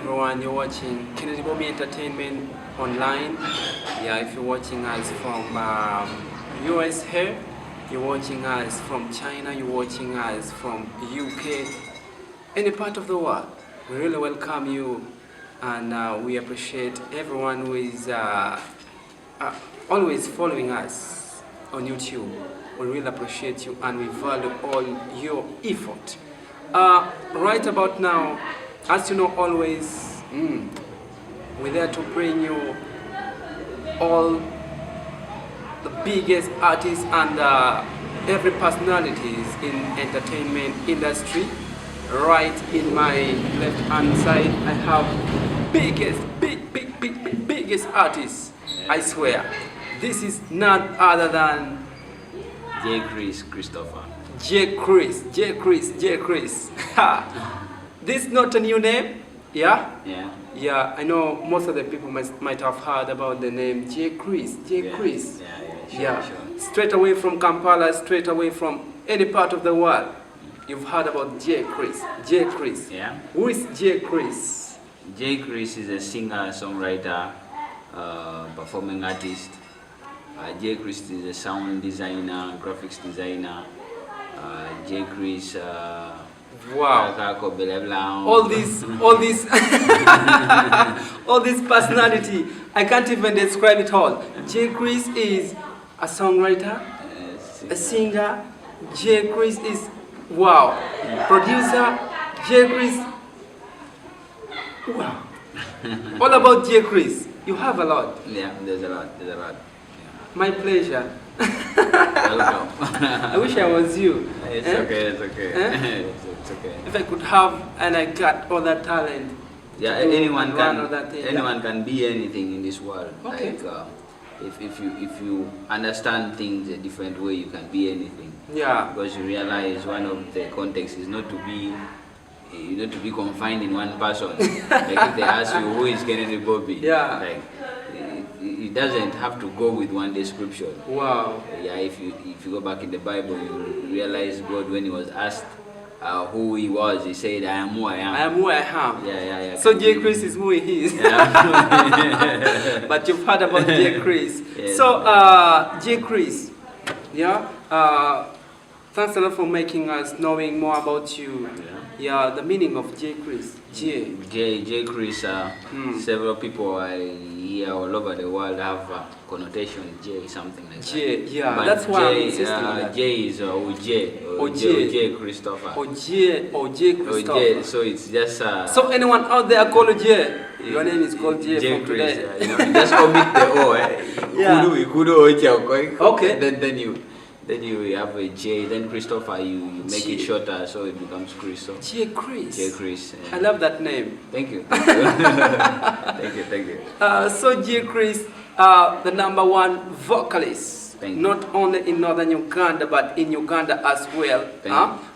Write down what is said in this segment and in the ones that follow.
everyone. You're watching Bobie Entertainment online. Yeah, if you're watching us from USA, you're watching us from China, you're watching us from UK, any part of the world, we really welcome you, and we appreciate everyone who is always following us on YouTube. We really appreciate you, and we value all your effort. Right about now, as you know, always we're there to bring you all the biggest artists and every personalities in entertainment industry. Right in my left hand side, I have biggest artists. I swear, this is none other than Jae Chris, Christopher. Jae Chris. This is not a new name, yeah? Yeah, I know most of the people might have heard about the name Jae Chris. Sure. Straight away from Kampala, straight away from any part of the world, you've heard about Jae Chris. Yeah. Who is Jae Chris? Jae Chris is a singer, songwriter, performing artist. Jae Chris is a sound designer, graphics designer. Jae Chris. Wow. All this all this personality, I can't even describe it all. Jae Chris is a songwriter, a singer. Jae Chris is producer. Jae Chris, wow. All about Jae Chris. You have a lot. Yeah, there's a lot. Yeah. My pleasure. Welcome. I wish I was you. It's okay. It's okay. If I could have, and I got all that talent. Yeah, anyone can be anything in this world. Okay. Like if you understand things a different way, you can be anything. Yeah. Because you realize one of the contexts is not to be confined in one person. Like if they ask you who is Kennedy Bobie, yeah. Like it doesn't have to go with one description. Wow. Yeah, if you go back in the Bible, you realize God, when he was asked who he was, he said, I am who I am. I am who I am. Yeah. So Jae Chris is who he is. Yeah. But you've heard about Jae Chris. Yes. So Jae Chris, yeah. Thanks a lot for making us knowing more about you. Yeah, the meaning of Jae Chris. Jae Chris. Several people here all over the world have a connotation. Jae, something like that. Yeah, but that's why Jae, I'm insisting on that. Jae is Jae Christopher. Jae Christopher. So it's just. So anyone out there called Jae? Your name is called Jae from Chris, today. just omit the O. Yeah. Okay. Then you have a J, then Christopher, you make it shorter, so it becomes Chris. So. Jae Chris. Jae Chris. I love that name. Thank you. Thank you. So Jae Chris, the #1 vocalist, not only in northern Uganda, but in Uganda as well.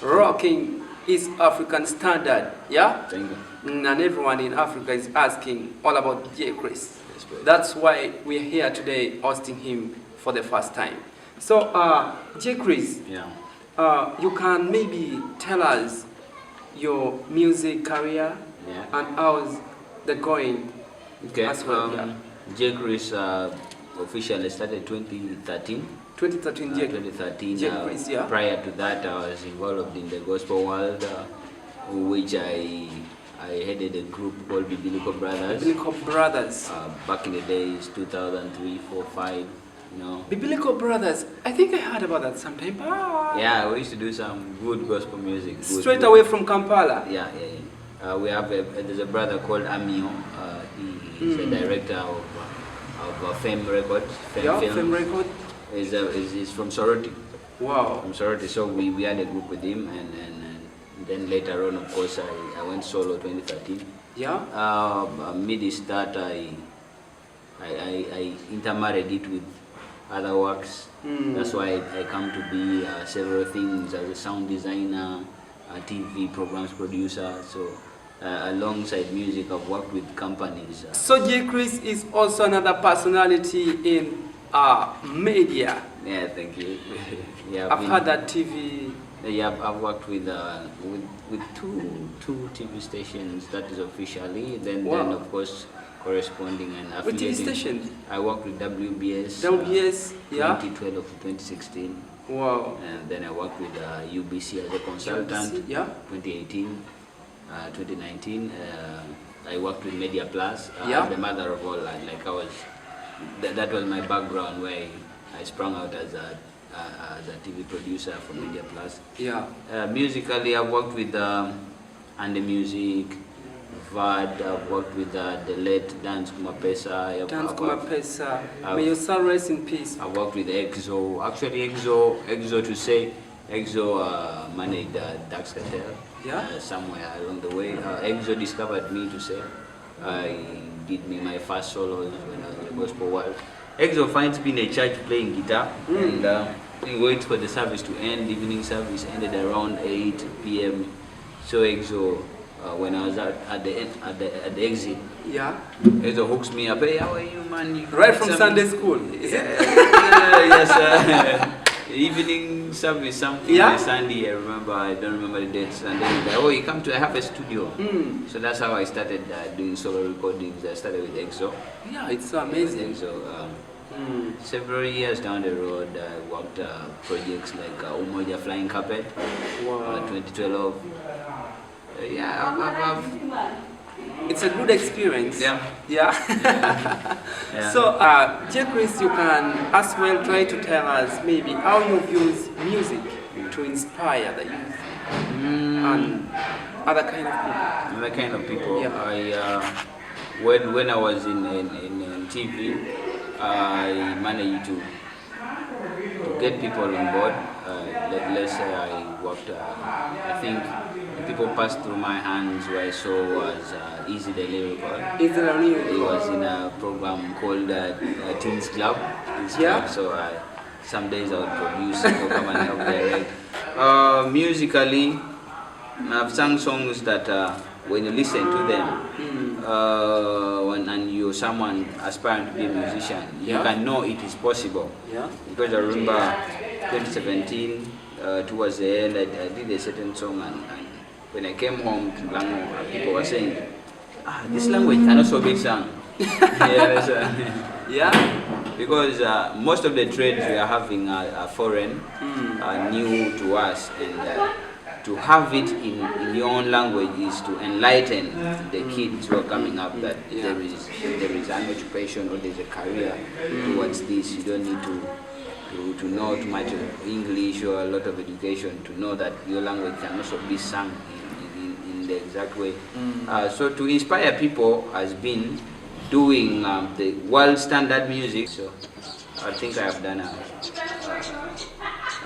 Rocking East African standard. Yeah? Thank you. And everyone in Africa is asking all about Jae Chris. That's why we're here today hosting him for the first time. So, Jae Chris, you can maybe tell us your music career and how's the going as well. Jae Chris officially started 2013. 2013, Jae Chris, yeah. Prior to that, I was involved in the gospel world, which I headed a group called Biblical Brothers. Back in the days, 2003, 4, 5. No. Biblical Brothers, I think I heard about that sometime. Yeah, we used to do some good gospel music. Straight away from Kampala. Yeah. We have there's a brother called Amio. He's a director of Fame Records. Fame Records. He's from Soroti. Wow. From Soroti, so we had a group with him, and then later on, of course, I went solo 2013. Yeah. Mid that I intermarried it with other works. That's why I come to be several things as a sound designer, a TV programs producer. So alongside music, I've worked with companies. So Jae Chris is also another personality in media. Yeah, thank you. Yeah, I've heard that TV. Yeah, I've worked with two TV stations. That is officially. Then of course corresponding and affiliating. Which TV station? I worked with WBS. WBS, yeah. 2012 to 2016. Wow. And then I worked with UBC as a consultant. UBC, yeah. 2018, 2019. I worked with Media Plus. Yeah. The mother of all. Like I was. That was my background where I sprung out as a TV producer for Media Plus. Yeah. Musically, I've worked with And the Music, VAD. I've worked with the late Dance Kumapesa. Dance Kumapesa. May your soul rest in peace. I worked with EXO. Actually, EXO managed Dax Cartel. Yeah. Somewhere along the way, EXO discovered me to say. I did my first solos when I was in the gospel world. EXO finds me in a church playing guitar, and we wait for the service to end. Evening service ended around 8 p.m. So EXO, when I was at the exit, yeah, EXO hooks me up. Hey, how are you, man? You right from Sunday school, is it? Yes. Evening service, something on Sunday. I remember. I don't remember the dates. And then like, oh, you come to? I have a studio. So that's how I started doing solo recordings. I started with EXO. Yeah, it's so amazing. So several years down the road, I worked projects like Umoja Flying Carpet, 2012. It's a good experience. Yeah. So, Jae Chris, you can as well try to tell us maybe how you use music to inspire the youth and other kind of people. Other kind of people. Yeah. When I was in TV, I managed to get people on board. Let's say I worked. I think the people passed through my hands who I saw was Easy the Lyrical. He was in a program called Teens Club. So some days I would produce, people come and help direct. Musically, I've sung songs that when you listen to them, and you're someone aspiring to be a musician, you can know it is possible. Because I remember 2017, towards the end, I did a certain song, and when I came home to Lango, people were saying, this language can also be sung. Because most of the trades we are having are foreign, are new to us, and to have it in your own language is to enlighten the kids who are coming up that there is an occupation or there's a career towards this. You don't need to know too much of English or a lot of education to know that your language can also be sung in the exact way. So to inspire people has been doing the world standard music. So I think I have done a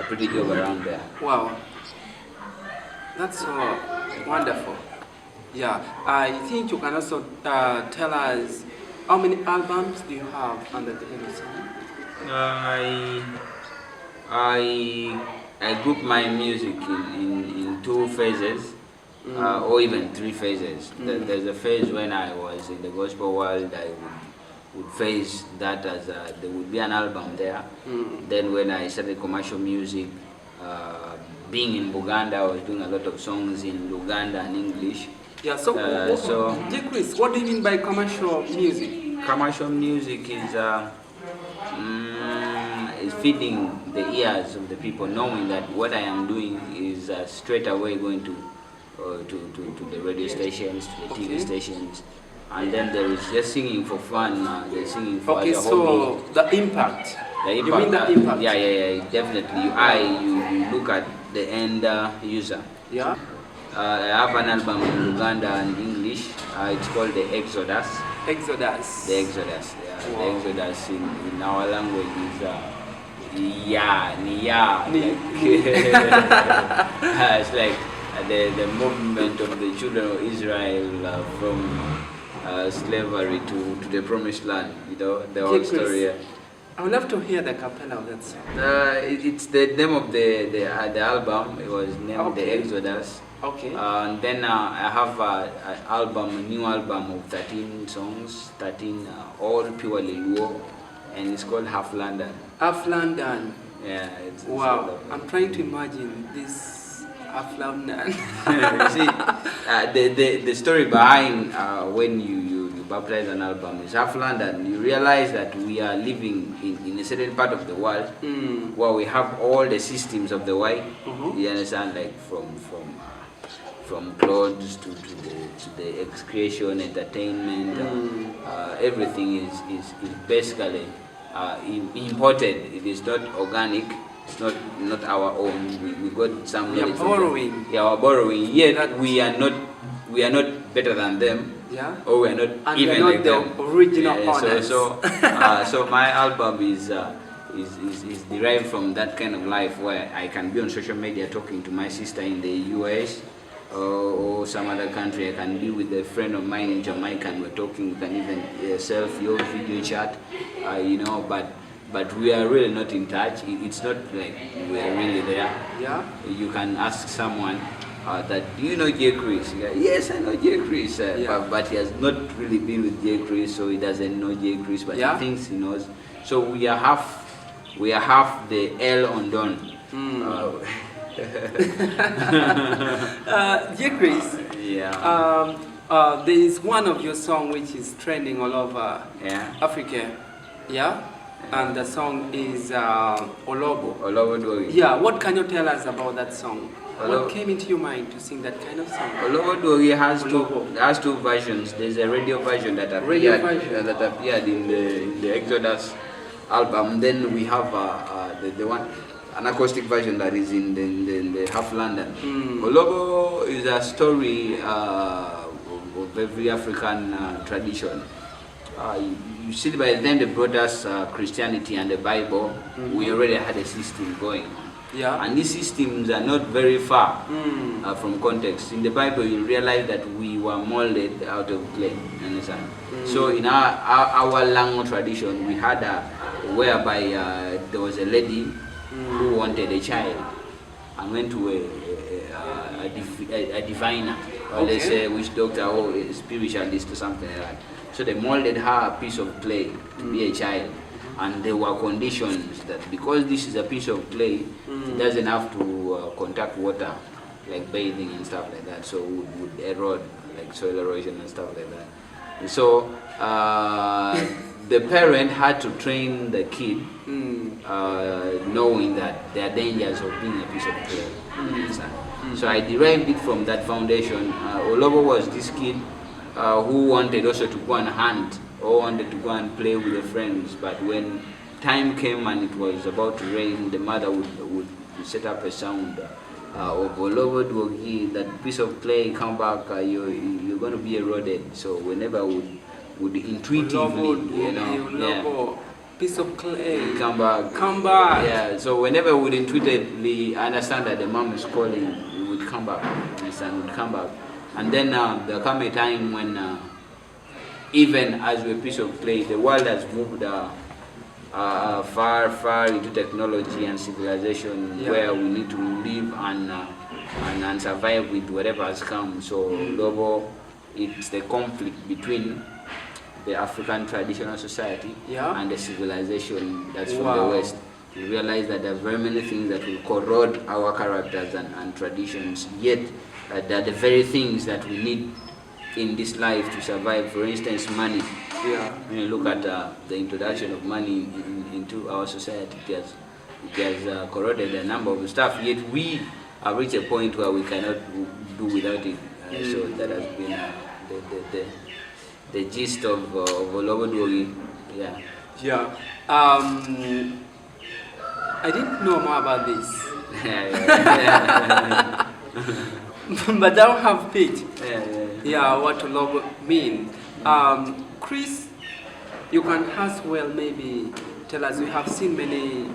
pretty job around there. Wow. That's so wonderful. Yeah, I think you can also tell us how many albums do you have under the song? I group my music in two phases, or even three phases. There's a phase when I was in the gospel world. I would phase that as there would be an album there. Then when I started commercial music, being in Buganda, I was doing a lot of songs in Luganda and English. Yeah, so Jae Chris, what do you mean by commercial music? Commercial music is feeding the ears of the people, knowing that what I am doing is straight away going to the radio stations, to the TV stations, and then there is just singing for fun. They're singing for as a hobby. So the impact. You mean the impact? Yeah, definitely. You look at the end user. Yeah. I have an album in Luganda and English. It's called The Exodus. Exodus. The Exodus. Yeah. Wow. The Exodus in our language is it's like the movement of the children of Israel from slavery to the promised land. You know the whole story. I would love to hear the cappella of that song. It's the name of the album. It was named The Exodus. Okay. And then I have a new album of 13 songs, 13 all purely Luo, and it's called Half London. Half London. Yeah, wow. I'm trying to imagine this Aflanan. See, the story behind when you baptize an album is Afland, and you realize that we are living in a certain part of the world where we have all the systems of the world. You understand, like from clothes to the excretion, entertainment, everything is basically imported. It is not organic. It's not our own. We got some. We are borrowing. Yeah, we're borrowing. Yet we are not better than them. Yeah. Or we are not and even not like the them. Original owners. So my album is derived from that kind of life where I can be on social media talking to my sister in the US. Or some other country. I can be with a friend of mine in Jamaica and we're talking. We can even selfie or video chat, but we are really not in touch. It's not like we are really there. Yeah. You can ask someone that, do you know Jae Chris? Yes, I know Jae Chris, but he has not really been with Jae Chris, so he doesn't know Jae Chris, but he thinks he knows. So we are half the L on Don. Jae Chris, there is one of your song which is trending all over Africa, and the song is Olobo. Yeah, what can you tell us about that song? What came into your mind to sing that kind of song? Olobo has two versions. There's a radio version that appeared in the Exodus album. Then we have the one. An acoustic version that is in the half London. Olobo is a story of every African tradition. You see, by the time they brought us Christianity and the Bible, we already had a system going on. Yeah. And these systems are not very far from context. In the Bible, you realize that we were molded out of clay. Understand? So in our language tradition, we had whereby there was a lady who wanted a child and went to a diviner, or let's say a witch doctor or a spiritualist or something like that. So they molded her a piece of clay to be a child, and there were conditions that because this is a piece of clay, it doesn't have to contact water, like bathing and stuff like that, so it would erode, like soil erosion and stuff like that. And so the parent had to train the kid, knowing that there are dangers of being a piece of clay. So I derived it from that foundation. Olobo was this kid who wanted also to go and hunt or wanted to go and play with the friends, but when time came and it was about to rain, the mother would set up a sound of Olobo Dwogi, that piece of clay, come back, you're going to be eroded. So whenever would intuitively, piece of clay, come back. Yeah, so whenever we would intuitively understand that the mom is calling, we would come back. My son would come back. And then there come a time when even as we're a piece of clay, the world has moved far into technology and civilization, where we need to live and survive with whatever has come. So Lobo, it's the conflict between the African traditional society and the civilization that's from the West. We realize that there are very many things that will corrode our characters and traditions, yet they're the very things that we need in this life to survive. For instance, money. When you look at the introduction of money into our society, it has corroded a number of stuff, yet we have reached a point where we cannot do without it. So that has been the gist of Olobo Dwogi. I didn't know more about this. But I don't have pitch. What Olobo mean. Chris, you can as well maybe tell us, we have seen many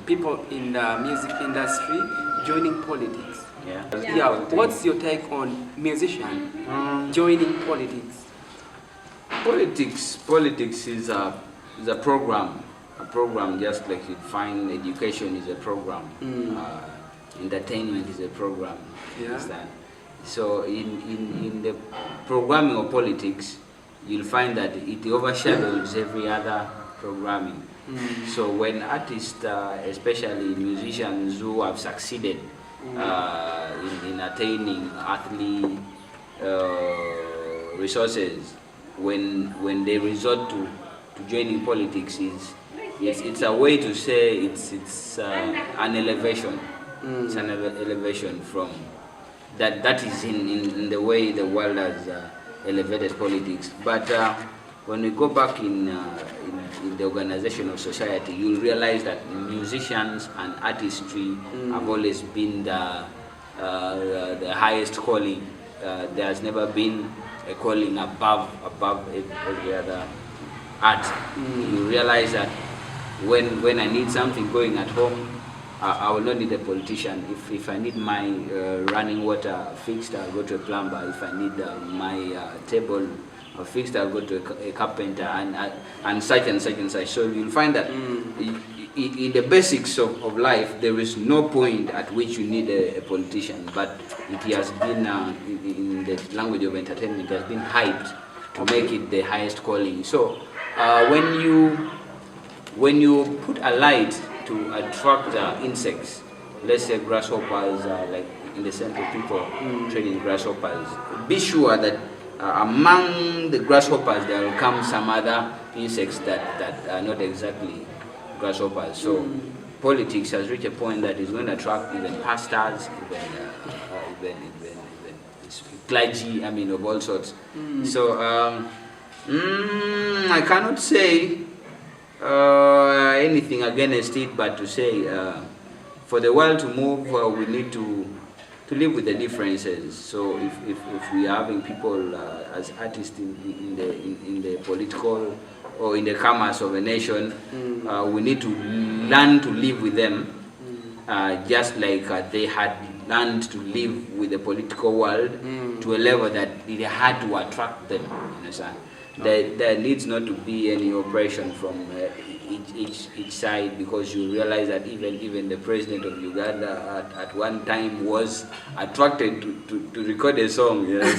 people in the music industry joining politics. What's your take on musician joining politics? Politics is a program. A program, just like you'd find education is a program. Entertainment is a program. Understand? So in the programming of politics, you'll find that it overshadows every other programming. So when artists, especially musicians who have succeeded in attaining earthly resources, when they resort to joining politics, it's a way to say it's an elevation. It's an elevation from that is in the way the world has elevated politics. But when we go back in the organization of society, you'll realize that musicians and artistry have always been the highest calling. There has never been a calling above every other art. You realize that when I need something going at home, I will not need a politician. If I need my running water fixed, I'll go to a plumber. If I need my table fixed, I'll go to a carpenter, and such and such and such. So you'll find that in the basics of life, there is no point at which you need a politician, but it has been, in the language of entertainment, it has been hyped to make it the highest calling. So when you put a light to attract insects, let's say grasshoppers, like in the center, people trading grasshoppers, be sure that among the grasshoppers there will come some other insects that are not exactly grasshoppers. So politics has reached a point that is going to attract even pastors, even clergy, I mean, of all sorts. So I cannot say anything against it, but to say for the world to move, we need to live with the differences. So if we are having people as artists in the political or in the commerce of a nation, we need to learn to live with them, just like they had learned to live with the political world to a level that it had to attract them. You understand? There needs not to be any oppression from each side, because you realize that even the president of Uganda at one time was attracted to record a song. You know?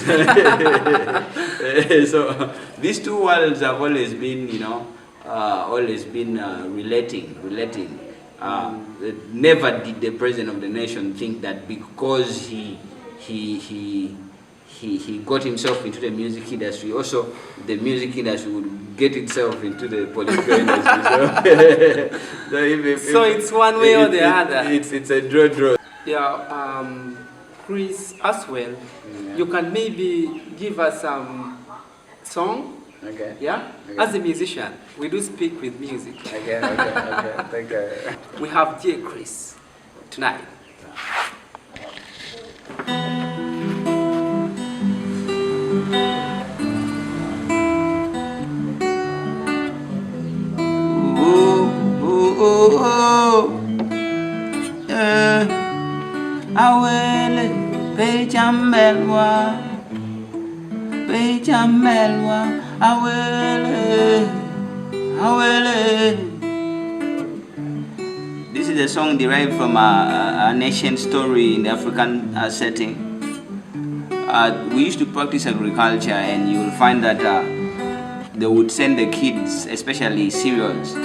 So these two worlds have always been, relating. Never did the president of the nation think that because he got himself into the music industry, also the music industry would get itself into the political industry. So it's one way or the other. It's a draw. Yeah, Chris, as well, you can maybe give us some song. Okay. Yeah? Okay. As a musician, we do speak with music. Okay. Thank you. We have Jae Chris tonight. Awele pechambelwa awele. This is a song derived from an ancient story in the African setting. We used to practice agriculture, and you will find that they would send the kids, especially cereals.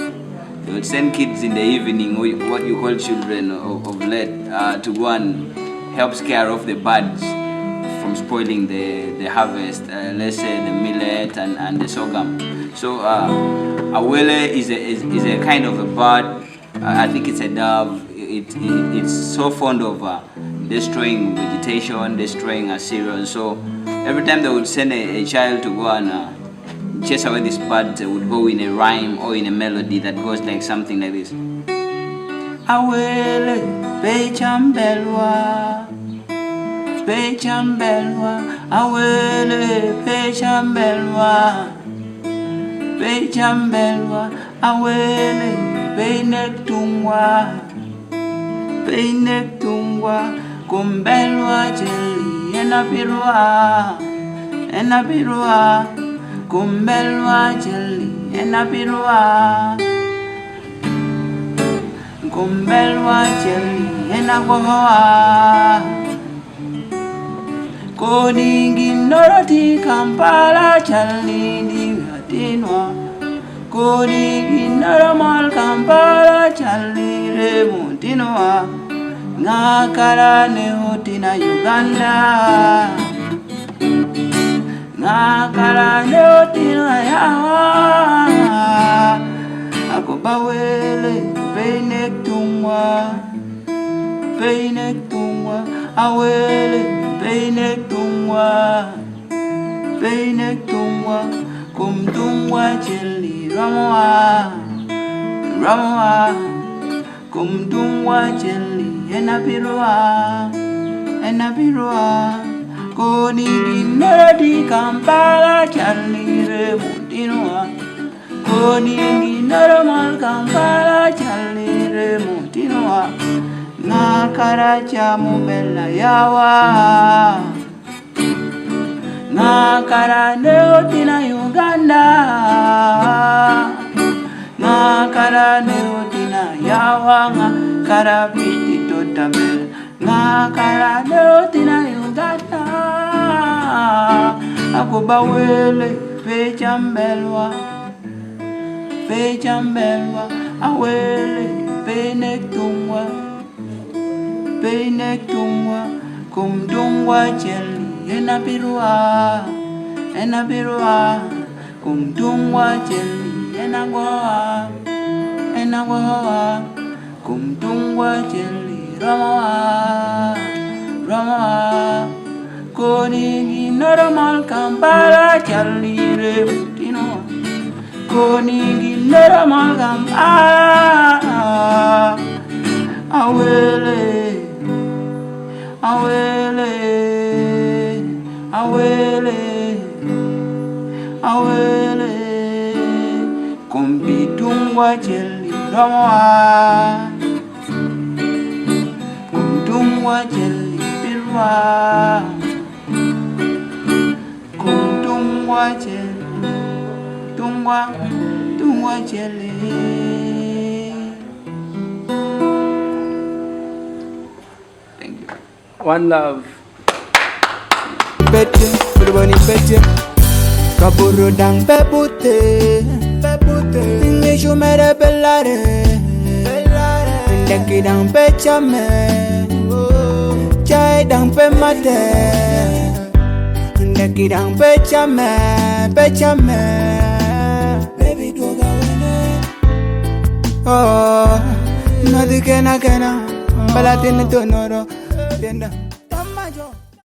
They would send kids in the evening, what you call children of lead, to go and help scare off the birds from spoiling the harvest, let's say the millet and the sorghum. So awele is a kind of a bird. I think it's a dove. It's so fond of destroying vegetation, destroying cereals. So every time they would send a child to go and chase away this bird, would go in a rhyme or in a melody that goes like something like this. Awele pechambelwa, awele pechambelwa, awele peinetungwa, kumbelwa jeli enapirwa. Kumbelwa jeli enapirwa, kumbelwa jeli enakohoa, koningi noroti Kampala jeli hatinwa, Konigi normal Kampala chalire mutinoa Ngakara neotina Uganda Ngakara neotina yawa Akobawele peinek tungwa awele peinek tungwa kumtungwa cheli ramoa kumtungwa cheli enapirua konigi neradi Kampala chalire mutinoa konigi normal Kampala chalire mutinoa Nakara chamubela yawa Nakara neotina Uganda Nakara neotina yawa Nakara piti totabel Nakara neotina Uganda Akubawele pechambelwa awele peinek tungwa kumtungwa cheli enapirua kumtungwa cheli enagwa kumtungwa cheli ramoa konigi normal Kampala chalire mutinoa konigi normal Kampala awele kumpitungwa cheli ramoa kumtungwa cheli pirwa kumtungwa cheli tungwa cheli. Thank you. One love. Pete, berbani pete, kaburu dang pepute, Ingeshu mere pelare, Ndeki dang pechame, Jae dang pemate, Ndeki dang pechame, baby doga wene. Oh, nadi kena, balatene tonoro, tenda.